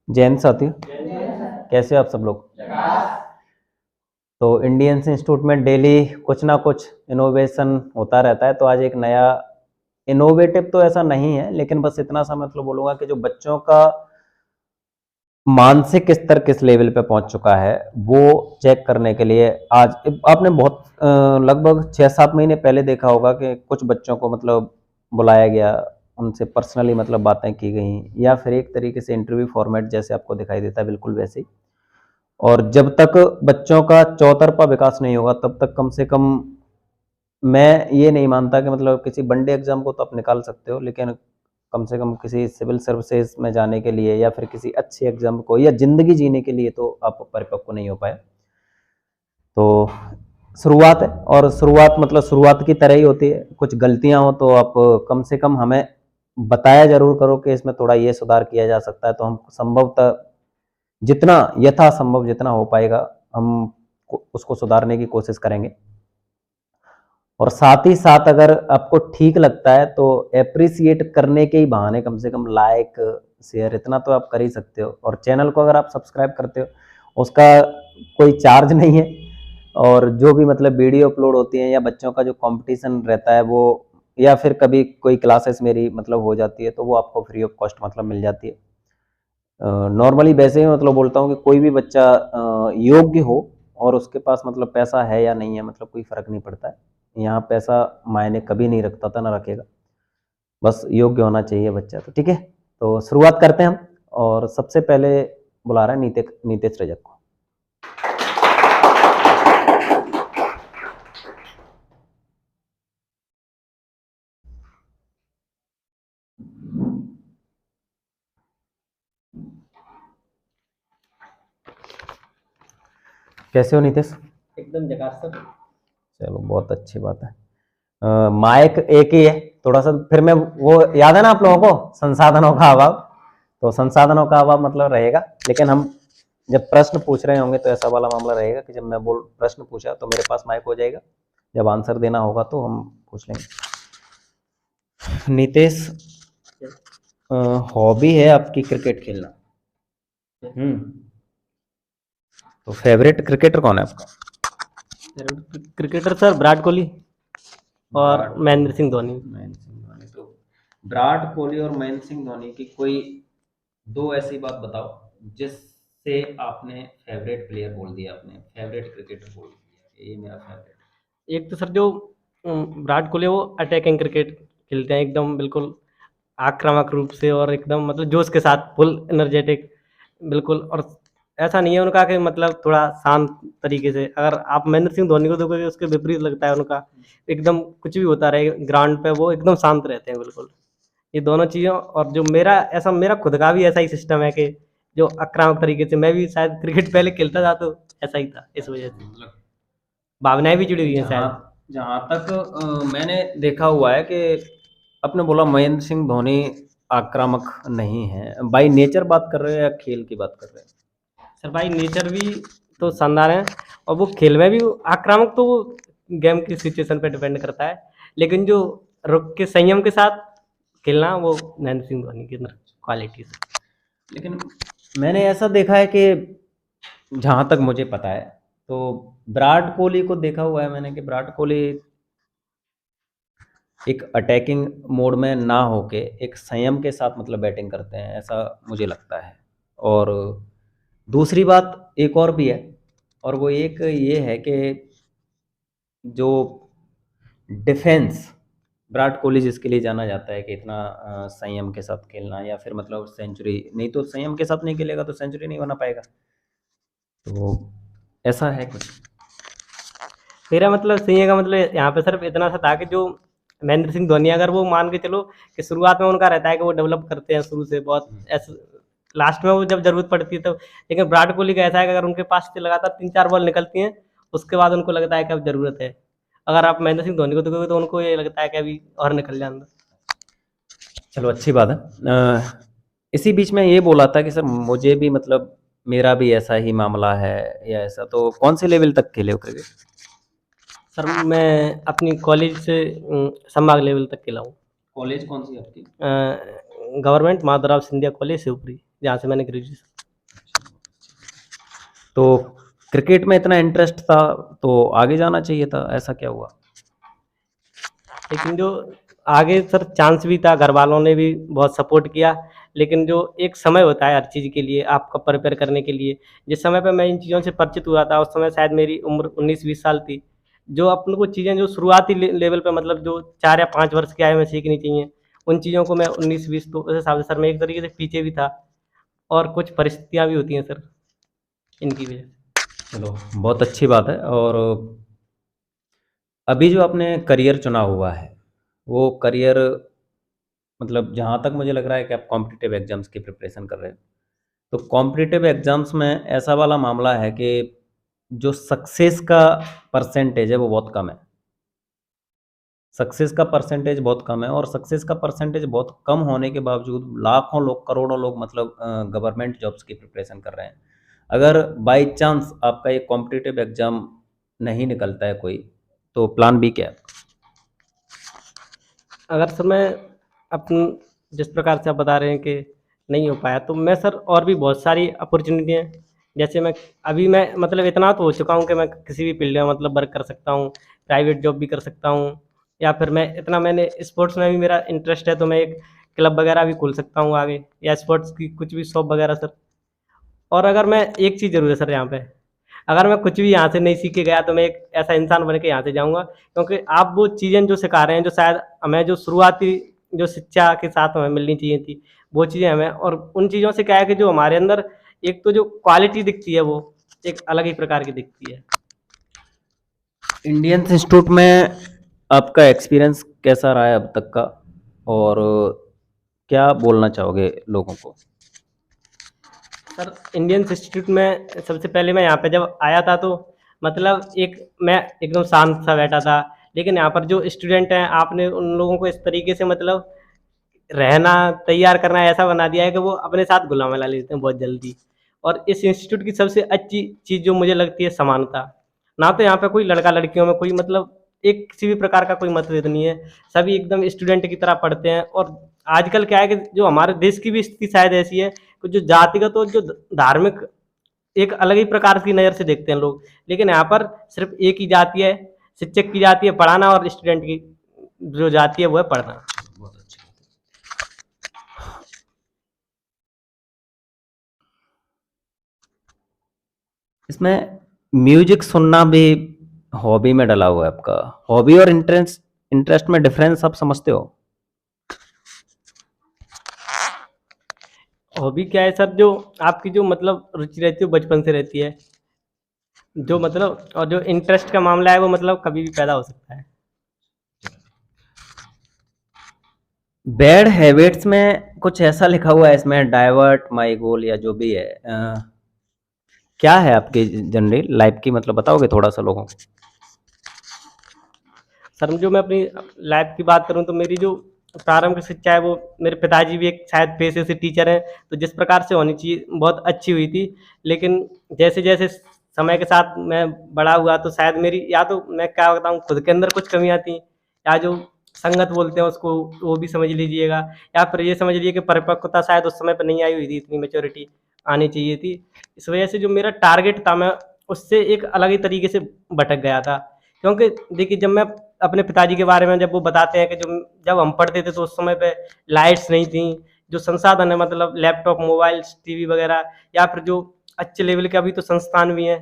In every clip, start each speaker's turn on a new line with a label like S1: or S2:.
S1: जैन साथी, कैसे हो आप सब लोग। तो इंडियन इंस्टीट्यूट में डेली कुछ ना कुछ इनोवेशन होता रहता है। तो आज एक नया इनोवेटिव तो ऐसा नहीं है, लेकिन बस इतना सा मतलब बोलूँगा कि जो बच्चों का मानसिक स्तर किस लेवल पे पहुंच चुका है वो चेक करने के लिए आज आपने बहुत लगभग 6-7 महीने पहले देखा होगा कि कुछ बच्चों को मतलब बुलाया गया, उनसे पर्सनली मतलब बातें की गई, या फिर एक तरीके से इंटरव्यू फॉर्मेट जैसे आपको दिखाई देता है बिल्कुल वैसे ही। और जब तक बच्चों का चौतरफा विकास नहीं होगा तब तक कम से कम मैं ये नहीं मानता कि मतलब किसी वनडे एग्जाम को तो आप निकाल सकते हो, लेकिन कम से कम किसी सिविल सर्विसेज में जाने के लिए या फिर किसी अच्छे एग्जाम को या जिंदगी जीने के लिए तो आप परिपक्व नहीं हो पाए। तो शुरुआत है, और शुरुआत मतलब शुरुआत की तरह ही होती है। कुछ गलतियां हो तो आप कम से कम हमें बताया जरूर करो कि इसमें थोड़ा ये सुधार किया जा सकता है, तो हम संभवतः जितना यथासंभव जितना हो पाएगा हम उसको सुधारने की कोशिश करेंगे। और साथ ही साथ अगर आपको ठीक लगता है तो एप्रिसिएट करने के ही बहाने कम से कम लाइक शेयर इतना तो आप कर ही सकते हो। और चैनल को अगर आप सब्सक्राइब करते हो उसका कोई चार्ज नहीं है, और जो भी मतलब वीडियो अपलोड होती है या बच्चों का जो कंपटीशन रहता है वो, या फिर कभी कोई क्लासेस मेरी मतलब हो जाती है तो वो आपको फ्री ऑफ कॉस्ट मतलब मिल जाती है। नॉर्मली वैसे ही मतलब बोलता हूँ कि कोई भी बच्चा योग्य हो और उसके पास मतलब पैसा है या नहीं है मतलब कोई फर्क नहीं पड़ता है। यहाँ पैसा मायने कभी नहीं रखता था, ना रखेगा, बस योग्य होना चाहिए बच्चा। तो ठीक है, तो शुरुआत करते हैं हम। और सबसे पहले बुला रहे हैं नीतेश रजक को। कैसे हो नीतेश?
S2: एकदम जगार सर।
S1: चलो बहुत अच्छी बात है। माइक एक ही है थोड़ा सा, फिर मैं वो याद है ना आप लोगों को संसाधनों का अभाव, तो संसाधनों का अभाव मतलब रहेगा, लेकिन हम जब प्रश्न पूछ रहे होंगे तो ऐसा वाला मामला रहेगा कि जब मैं बोल प्रश्न पूछा तो मेरे पास माइक हो जाएगा, जब आंसर देना होगा तो हम पूछ लेंगे। नीतेश, हॉबी है आपकी क्रिकेट खेलना। तो फेवरेट क्रिकेटर कौन है आपका?
S2: क्रिकेटर सर विराट कोहली और महेंद्र सिंह धोनी।
S1: तो विराट कोहली और महेंद्र सिंह धोनी की कोई दो ऐसी बात बताओ जिससे आपने फेवरेट प्लेयर बोल दिया, आपने फेवरेट क्रिकेटर बोल दिया, ये मेरा फेवरेट।
S2: एक तो सर जो विराट कोहली वो अटैकिंग क्रिकेट खेलते हैं एकदम बिल्कुल आक्रामक रूप से और एकदम मतलब जोश के साथ फुल एनर्जेटिक बिल्कुल। और ऐसा नहीं है उनका कि मतलब थोड़ा शांत तरीके से, अगर आप महेंद्र सिंह धोनी को देखोगे उसके विपरीत लगता है उनका, एकदम कुछ भी होता रहे ग्राउंड पे वो एकदम शांत रहते हैं बिल्कुल। ये दोनों चीज़ों, और जो मेरा खुद का भी ऐसा ही सिस्टम है कि जो आक्रामक तरीके से, मैं भी शायद क्रिकेट पहले खेलता था तो ऐसा ही था, इस वजह से भावनाएं भी जुड़ी हुई हैं शायद।
S1: जहाँ तक मैंने देखा हुआ है कि आपने बोला महेंद्र सिंह धोनी आक्रामक नहीं है, बाई नेचर बात कर रहे हैं या खेल की बात कर रहे हैं?
S2: सर भाई नेचर भी तो शानदार है, और वो खेल में भी आक्रामक, तो वो गेम की सिचुएशन पे डिपेंड करता है, लेकिन जो रुक के संयम के साथ खेलना वो महेंद्र सिंह धोनी की क्वालिटी है।
S1: लेकिन मैंने ऐसा देखा है कि जहाँ तक मुझे पता है तो विराट कोहली को देखा हुआ है मैंने कि विराट कोहली एक अटैकिंग मोड में ना होके एक संयम के साथ मतलब बैटिंग करते हैं, ऐसा मुझे लगता है। और दूसरी बात एक और भी है, और वो एक ये है कि जो डिफेंस विराट कोहली जिसके लिए जाना जाता है कि इतना संयम के साथ खेलना, या फिर मतलब सेंचुरी नहीं, तो संयम के साथ नहीं खेलेगा तो सेंचुरी नहीं बना पाएगा। तो ऐसा है कुछ।
S2: मेरा मतलब सही है का मतलब यहाँ पे सिर्फ इतना सा था कि जो महेंद्र सिंह धोनी, अगर वो मान के चलो कि शुरुआत में उनका रहता है कि वो डेवलप करते हैं शुरू से बहुत ऐसे, लास्ट में वो जब जरूरत पड़ती है तो, लेकिन विराट कोहली का ऐसा है कि अगर उनके पास से लगातार 3-4 बॉल निकलती हैं उसके बाद उनको लगता है कि अब जरूरत है। अगर आप महेंद्र सिंह धोनी को देखोगे तो उनको ये लगता है कि अभी और निकल जाए अंदर।
S1: चलो अच्छी बात है। इसी बीच में ये बोला था कि सर मुझे भी मतलब मेरा भी ऐसा ही मामला है या ऐसा, तो कौन से लेवल तक खेले हो क्रिकेट?
S2: सर मैं अपनी कॉलेज से संभाग लेवल तक खेला हूँ।
S1: कॉलेज कौन सी आपकी?
S2: गवर्नमेंट माधवराव सिंधिया कॉलेज शिवपुरी, जहाँ से मैंने ग्रेजुएशन।
S1: तो क्रिकेट में इतना इंटरेस्ट था तो आगे जाना चाहिए था, ऐसा क्या हुआ?
S2: लेकिन जो आगे सर चांस भी था, घर वालों ने भी बहुत सपोर्ट किया, लेकिन जो एक समय होता है हर चीज़ के लिए आपका प्रिपेयर करने के लिए, जिस समय पे मैं इन चीज़ों से परिचित हुआ था, उस समय शायद मेरी उम्र 19-20 साल थी। जो अपन को चीज़ें जो शुरुआती लेवल पे मतलब जो 4 या 5 वर्ष की आयु में सीखनी चाहिए, उन चीज़ों को मैं 19-20 तो उस हिसाब से सर मैं एक तरीके से पीछे भी था और कुछ परिस्थितियाँ भी होती हैं सर, इनकी वजह से।
S1: चलो, बहुत अच्छी बात है। और अभी जो आपने करियर चुना हुआ है, वो करियर मतलब जहाँ तक मुझे लग रहा है कि आप कॉम्पिटिटिव एग्ज़ाम्स की प्रिपरेशन कर रहे हैं। तो कॉम्पिटिटिव एग्ज़ाम्स में ऐसा वाला मामला है कि जो सक्सेस का परसेंटेज है वो बहुत कम है। सक्सेस का परसेंटेज बहुत कम है, और सक्सेस का परसेंटेज बहुत कम होने के बावजूद लाखों लोग, करोड़ों लोग मतलब गवर्नमेंट जॉब्स की प्रिपरेशन कर रहे हैं। अगर बाय चांस आपका ये कॉम्पिटिटिव एग्ज़ाम नहीं निकलता है कोई, तो प्लान बी क्या है?
S2: अगर सर मैं अपन जिस प्रकार से आप बता रहे हैं कि नहीं हो पाया, तो मैं सर और भी बहुत सारी अपॉर्चुनिटी हैं। जैसे मैं मतलब इतना तो हो चुका हूँ कि मैं किसी भी फ़ील्ड में मतलब वर्क कर सकता हूँ, प्राइवेट जॉब भी कर सकता हूँ, या फिर मैंने स्पोर्ट्स में भी मेरा इंटरेस्ट है, तो मैं एक क्लब वगैरह भी खोल सकता हूँ आगे, या स्पोर्ट्स की कुछ भी शॉप वगैरह सर। और अगर मैं एक चीज़ ज़रूर है सर यहाँ पे, अगर मैं कुछ भी यहाँ से नहीं सीख के गया, तो मैं एक ऐसा इंसान बन के यहाँ से जाऊँगा, क्योंकि आप वो चीज़ें जो सिखा रहे हैं, जो शायद हमें जो शुरुआती जो शिक्षा के साथ हमें मिलनी चाहिए थी, वो चीज़ें हमें, और उन चीज़ों से क्या है कि जो हमारे अंदर एक तो जो क्वालिटी दिखती है, वो एक अलग ही प्रकार की दिखती है।
S1: इंडियन इंस्टीट्यूट में आपका एक्सपीरियंस कैसा रहा है अब तक का, और क्या बोलना चाहोगे लोगों को?
S2: सर इंडियन इंस्टीट्यूट में सबसे पहले मैं यहाँ पे जब आया था, तो मतलब एक मैं एकदम शांत सा बैठा था, लेकिन यहाँ पर जो स्टूडेंट हैं, आपने उन लोगों को इस तरीके से मतलब रहना तैयार करना ऐसा बना दिया है कि वो अपने साथ घुला मिला लेते हैं बहुत जल्दी। और इस इंस्टीट्यूट की सबसे अच्छी चीज़ जो मुझे लगती है, समानता। ना तो यहाँ पे कोई लड़का लड़कियों में कोई मतलब एक किसी भी प्रकार का कोई मतभेद नहीं है, सभी एकदम स्टूडेंट की तरह पढ़ते हैं। और आजकल क्या है कि जो हमारे देश की भी स्थिति शायद ऐसी है कि जो जातिगत और जो धार्मिक एक अलग ही प्रकार की नज़र से देखते हैं लोग, लेकिन यहाँ पर सिर्फ एक ही जाति है, शिक्षक की जाति है पढ़ाना, और स्टूडेंट की जो जाति है वो है पढ़ना।
S1: बहुत अच्छी बात है। इसमें म्यूजिक सुनना भी हॉबी में डला हुआ है आपका। हॉबी और इंटरेस्ट इंटरेस्ट में डिफरेंस आप समझते हो?
S2: हॉबी क्या है सर, जो आपकी जो मतलब रुचि रहती है वो बचपन से रहती है, जो मतलब, और जो इंटरेस्ट का मामला है वो मतलब कभी भी पैदा हो सकता है।
S1: बैड हैबिट्स में कुछ ऐसा लिखा हुआ है इसमें, डाइवर्ट माय गोल या जो भी है, क्या है आपकी जनरल लाइफ की, मतलब बताओगे थोड़ा सा लोगों को?
S2: सर जो मैं अपनी लाइफ की बात करूं, तो मेरी जो प्रारंभिक शिक्षा है, वो मेरे पिताजी भी एक शायद पेशे से टीचर हैं, तो जिस प्रकार से होनी चाहिए बहुत अच्छी हुई थी। लेकिन जैसे जैसे समय के साथ मैं बड़ा हुआ, तो शायद मेरी, या तो मैं क्या बताऊं, खुद के अंदर कुछ कमियां थी, या जो संगत बोलते हैं उसको, वो भी समझ लीजिएगा, या फिर ये समझ लीजिए कि परिपक्वता शायद उस समय पर नहीं आई हुई थी, इतनी मेच्योरिटी आनी चाहिए थी। इस वजह से जो मेरा टारगेट था, मैं उससे एक अलग ही तरीके से भटक गया था। क्योंकि देखिए, जब मैं अपने पिताजी के बारे में जब वो बताते हैं कि जो जब हम पढ़ते थे, तो उस समय पे लाइट्स नहीं थी, जो संसाधन है मतलब लैपटॉप, मोबाइल्स, टीवी वगैरह, या फिर जो अच्छे लेवल के अभी तो संस्थान भी हैं,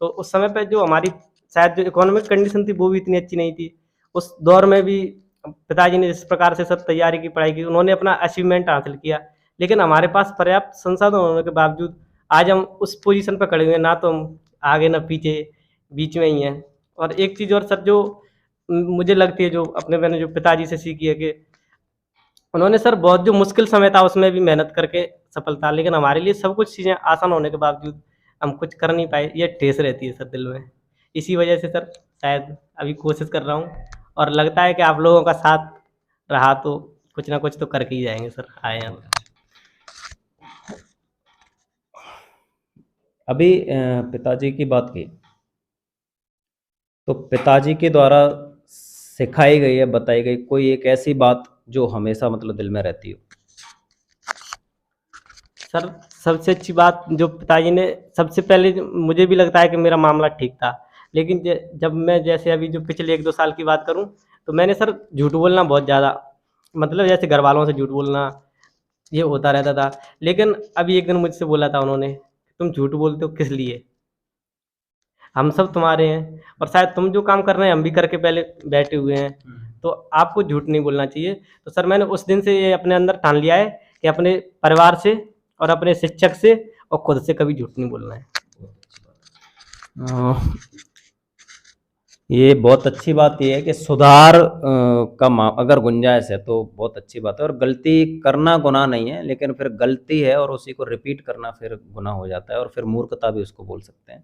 S2: तो उस समय पे जो हमारी शायद जो इकोनॉमिक कंडीशन थी, वो भी इतनी अच्छी नहीं थी। उस दौर में भी पिताजी ने जिस प्रकार से सब तैयारी की, पढ़ाई की, उन्होंने अपना अचीवमेंट हासिल किया। लेकिन हमारे पास पर्याप्त संसाधन होने के बावजूद आज हम उस पोजीशन पे खड़े हुए हैं, ना तो हम आगे ना पीछे, बीच में ही हैं। और एक चीज़ और सर, जो मुझे लगती है, जो अपने मैंने जो पिताजी से सीखी है, कि उन्होंने सर बहुत जो मुश्किल समय था उसमें भी मेहनत करके सफलता, लेकिन हमारे लिए सब कुछ चीज़ें आसान होने के बावजूद हम कुछ कर नहीं पाए, ये ठेस रहती है सर दिल में। इसी वजह से सर शायद अभी कोशिश कर रहा हूँ, और लगता है कि आप लोगों का साथ रहा तो कुछ ना कुछ तो करके ही जाएँगे सर, आए हम।
S1: अभी पिताजी की बात की, तो पिताजी के द्वारा सिखाई गई या बताई गई कोई एक ऐसी बात जो हमेशा मतलब दिल में रहती हो?
S2: सर सबसे अच्छी बात जो पिताजी ने सबसे पहले मुझे भी लगता है कि मेरा मामला ठीक था, लेकिन जब मैं जैसे अभी जो पिछले 1-2 साल की बात करूँ, तो मैंने सर झूठ बोलना बहुत ज़्यादा, मतलब जैसे घर वालों से झूठ बोलना, ये होता रहता था। लेकिन अभी एक दिन मुझसे बोला था उन्होंने, "तुम झूठ बोलते हो किस लिए? हम सब तुम्हारे हैं और शायद तुम जो काम कर रहे हैं हम भी करके पहले बैठे हुए हैं, तो आपको झूठ नहीं बोलना चाहिए।" तो सर मैंने उस दिन से ये अपने अंदर ठान लिया है कि अपने परिवार से और अपने शिक्षक से और खुद से कभी झूठ नहीं बोलना है।
S1: अ, ये बहुत अच्छी बात ये है कि सुधार का अगर गुंजाइश है तो बहुत अच्छी बात है, और गलती करना गुनाह नहीं है, लेकिन फिर गलती है और उसी को रिपीट करना फिर गुनाह हो जाता है, और फिर मूर्खता भी उसको बोल सकते हैं।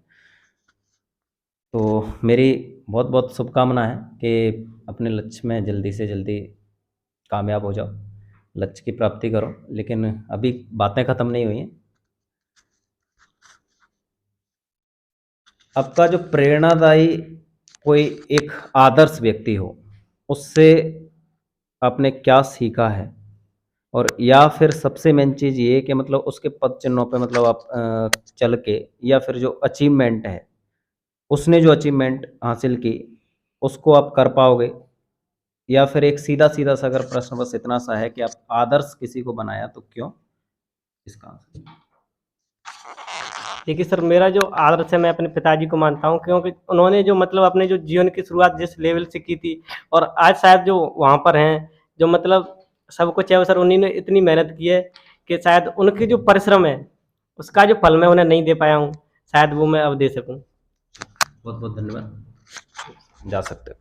S1: तो मेरी बहुत बहुत शुभकामना है कि अपने लक्ष्य में जल्दी से जल्दी कामयाब हो जाओ, लक्ष्य की प्राप्ति करो। लेकिन अभी बातें ख़त्म नहीं हुई हैं। आपका जो प्रेरणादायी कोई एक आदर्श व्यक्ति हो, उससे आपने क्या सीखा है? और या फिर सबसे मेन चीज़ ये कि मतलब उसके पद चिन्हों पे मतलब आप चल के, या फिर जो अचीवमेंट है, उसने जो अचीवमेंट हासिल की, उसको आप कर पाओगे? या फिर एक सीधा-सीधा सा अगर प्रश्न बस इतना सा है कि आप आदर्श किसी को बनाया तो क्यों? इसका आंसर।
S2: देखिए सर, मेरा जो आदर्श है मैं अपने पिताजी को मानता हूँ, क्योंकि उन्होंने जो मतलब अपने जो जीवन की शुरुआत जिस लेवल से की थी और आज शायद जो वहाँ पर हैं, जो मतलब सब कुछ है वो सर उन्हीं ने इतनी मेहनत की है कि शायद उनकी जो परिश्रम है, उसका जो फल मैं उन्हें नहीं दे पाया हूँ, शायद वो मैं अब दे सकूँ।
S1: बहुत-बहुत धन्यवाद। जा सकते हो।